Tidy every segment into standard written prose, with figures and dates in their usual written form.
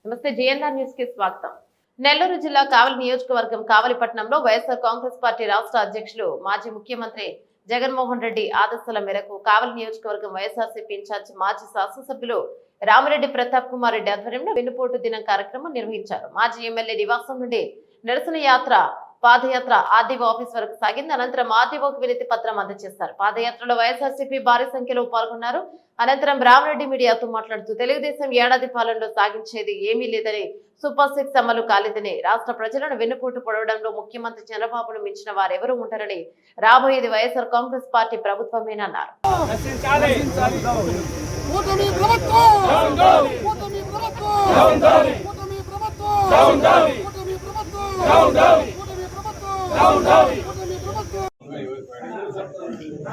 నమస్తే JNR news కి స్వాగతం. నెల్లూరు జిల్లా కావలి నియోజకవర్గం కావలిపట్నంలో వైఎస్ఆర్ కాంగ్రెస్ పార్టీ రాష్ట్ర అధ్యక్షులు మాజీ ముఖ్యమంత్రి జగన్మోహన్ రెడ్డి ఆదేశాల మేరకు కావలి నియోజకవర్గం వైఎస్ఆర్సీపీ ఇన్ఛార్జ్ మాజీ శాసనసభ్యులు రామిరెడ్డి ప్రతాప్ కుమార్ రెడ్డి ఆధ్వర్యంలో వెన్నుపోటు దినం కార్యక్రమం నిర్వహించారు. మాజీ ఎమ్మెల్యే నివాసం నుండి నిరసన పాదయాత్ర ఆర్డీఓ ఆఫీస్ వరకు సాగింది. అనంతరం ఆర్డీఓకు వినతి పత్రం అందజేశారు. పాదయాత్రలో వైఎస్ఆర్సీపీ భారీ సంఖ్యలో పాల్గొన్నారు. అనంతరం రామిరెడ్డి మీడియాతో మాట్లాడుతూ తెలుగుదేశం ఏడాది పాలనలో సాగించేది ఏమీ లేదని, సూపర్ 6 అమలు కాలేదని, రాష్ట్ర ప్రజలను వెన్నుపోటు పొడవడంలో ముఖ్యమంత్రి చంద్రబాబును మించిన వారెవరూ ఉంటారని, రాబోయేది వైఎస్ఆర్ కాంగ్రెస్ పార్టీ ప్రభుత్వమేనన్నారు.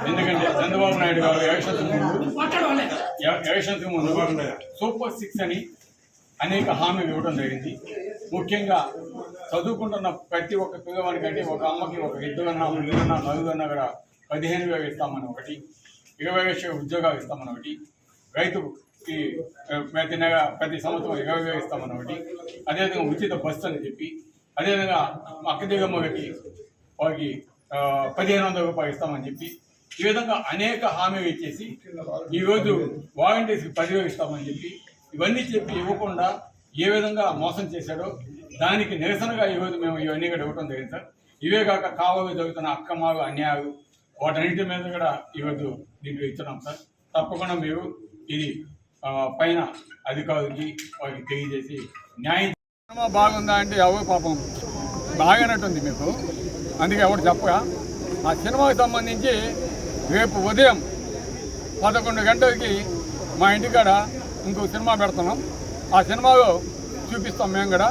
ఎందుకంటే చంద్రబాబు నాయుడు గారు ఎలక్షన్స్ ముందు సూపర్ 6 అని అనేక హామీలు ఇవ్వడం జరిగింది. ముఖ్యంగా చదువుకుంటున్న ప్రతి ఒక్క పిల్లవాడికంటే ఒక అమ్మకి ఒక ఇద్దరన్నా ముగ్గురన్నా నలుగురన్నా కూడా 15,000 ఇస్తామని ఒకటి, 20,000 ఉద్యోగాలు ఇస్తామని ఒకటి, రైతుకి ప్రతి సంవత్సరం 20,000 ఇస్తామని ఒకటి, అదేవిధంగా ఉచిత బస్సు అని చెప్పి, అదేవిధంగా అక్కదిగమ్మకి వారికి 1,500 రూపాయలు ఇస్తామని చెప్పి, ఈ విధంగా అనేక హామీలు ఇచ్చేసి ఈరోజు వాలంటీర్స్కి 10,000 ఇస్తామని చెప్పి ఇవన్నీ చెప్పి ఇవ్వకుండా ఏ విధంగా మోసం చేశాడో దానికి నిరసనగా ఈరోజు మేము ఇవన్నీ కూడా ఇవ్వడం జరిగింది సార్. ఇవే కాక కావాలి జరుగుతున్న అక్రమాలు అన్యాయాలు వాటన్నిటి మీద కూడా ఈరోజు దీంట్లో ఇస్తున్నాం సార్. తప్పకుండా మీరు ఇది పైన అధికారులకి వారికి తెలియజేసి న్యాయం. సినిమా బాగుందా అంటే ఎవరు పాపం బాగానట్టుంది మీకు, అందుకే ఎవరు చెప్పగా ఆ సినిమాకి సంబంధించి రేపు ఉదయం 11 గంటలకి మా ఇంటికాడ ఇంకో సినిమా పెడుతున్నాం. ఆ సినిమాలో చూపిస్తాం. మేము కూడా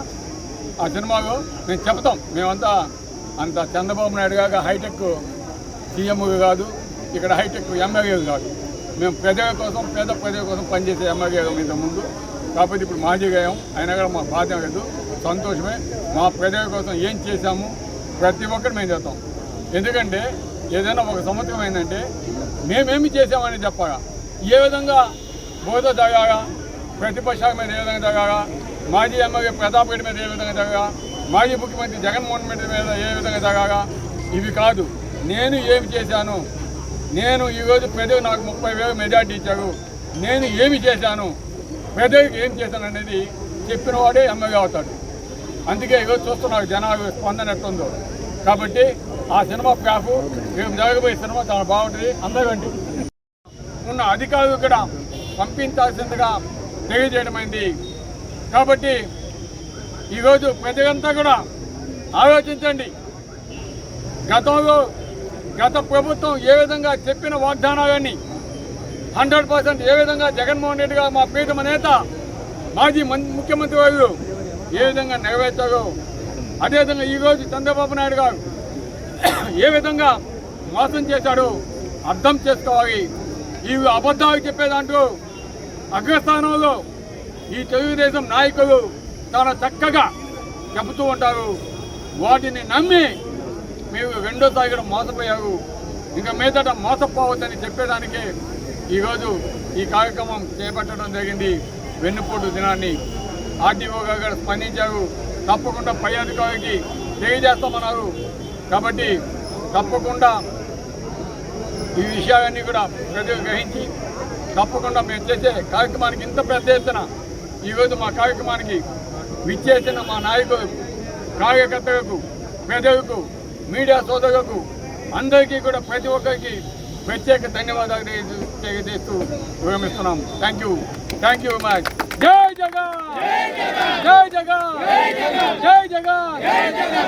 ఆ సినిమాలో మేము చెప్తాం. మేమంతా అంత చంద్రబాబు నాయుడు గారు హైటెక్ సీఎం కాదు, ఇక్కడ హైటెక్ ఎమ్మెల్యేలు కాదు. మేము ప్రజల కోసం పేద ప్రజల కోసం పనిచేసే ఎమ్మెల్యేలు ఇంత ముందు, కాకపోతే ఇప్పుడు మాజీగా అయ్యాం. అయినా కూడా మాకు బాధ్యత లేదు, సంతోషమే. మా ప్రజల కోసం ఏం చేశాము ప్రతి ఒక్కటి మేము చేస్తాం. ఎందుకంటే ఏదైనా ఒక సంవత్సరం అయిందంటే మేమేమి చేసామని చెప్పగా, ఏ విధంగా బోధ జరగాగా, ప్రతిపక్షాల మీద ఏ విధంగా జరగాగా, మాజీ ఎమ్మెల్యే ప్రతాప్ రెడ్డి మీద ఏ విధంగా జరగా, మాజీ ముఖ్యమంత్రి జగన్మోహన్ రెడ్డి మీద ఏ విధంగా జరగాగా, ఇవి కాదు. నేను ఏమి చేశాను, నేను ఈరోజు ప్రజలు నాకు 30,000 మెజార్టీ ఇచ్చారు, నేను ఏమి చేశాను, ప్రజలకు ఏం చేశాను అనేది చెప్పిన వాడే ఎమ్మెల్యే అవుతాడు. అందుకే ఈరోజు చూస్తున్నారు జనాలు స్పందన ఎట్టుందో. కాబట్టి ఆ సినిమా ప్యాఫ్ రేపు జరగబోయే సినిమా చాలా బాగుంటుంది. అందరికంటే ఉన్న అధికారులు కూడా పంపించాల్సిందిగా తెలియజేయడమైంది. కాబట్టి ఈరోజు ప్రజలంతా కూడా ఆలోచించండి. గత ప్రభుత్వం ఏ విధంగా చెప్పిన వాగ్దానాలన్నీ 100% ఏ విధంగా జగన్మోహన్ రెడ్డి గారు మా ప్రీతమ నేత మాజీ ముఖ్యమంత్రి వారు ఏ విధంగా నెరవేర్చారో, అదేవిధంగా ఈరోజు చంద్రబాబు నాయుడు గారు ఏ విధంగా మోసం చేశాడో అర్థం చేసుకోవాలి. ఈ అబద్ధాలు చెప్పేదాంట్లో అగ్రస్థానంలో ఈ తెలుగుదేశం నాయకులు చాలా చక్కగా చెబుతూ ఉంటారు. వాటిని నమ్మి మీరు రెండోసారి కూడా మోసపోయారు. ఇంకా మీదట మోసపోవద్దని చెప్పేదానికే ఈరోజు ఈ కార్యక్రమం చేపట్టడం జరిగింది. వెన్నుపోటు దినాన్ని ఆర్డీఓ గారు స్పందించారు. తప్పకుండా పై అధికారికి తెలియజేస్తామన్నారు. కాబట్టి తప్పకుండా ఈ విషయాలన్నీ కూడా ప్రజలు గ్రహించి తప్పకుండా మేము చేసే కార్యక్రమానికి ఇంత పెద్ద ఎత్తున ఈరోజు మా కార్యక్రమానికి విచ్చేసిన మా నాయకులు, కార్యకర్తలకు, ప్రజలకు, మీడియా సోదరులకు అందరికీ కూడా ప్రతి ఒక్కరికి ప్రత్యేక ధన్యవాదాలు తెలియజేస్తూ విరమిస్తున్నాం. Thank you very much. జై జగన్, జై జగన్, జై జగన్.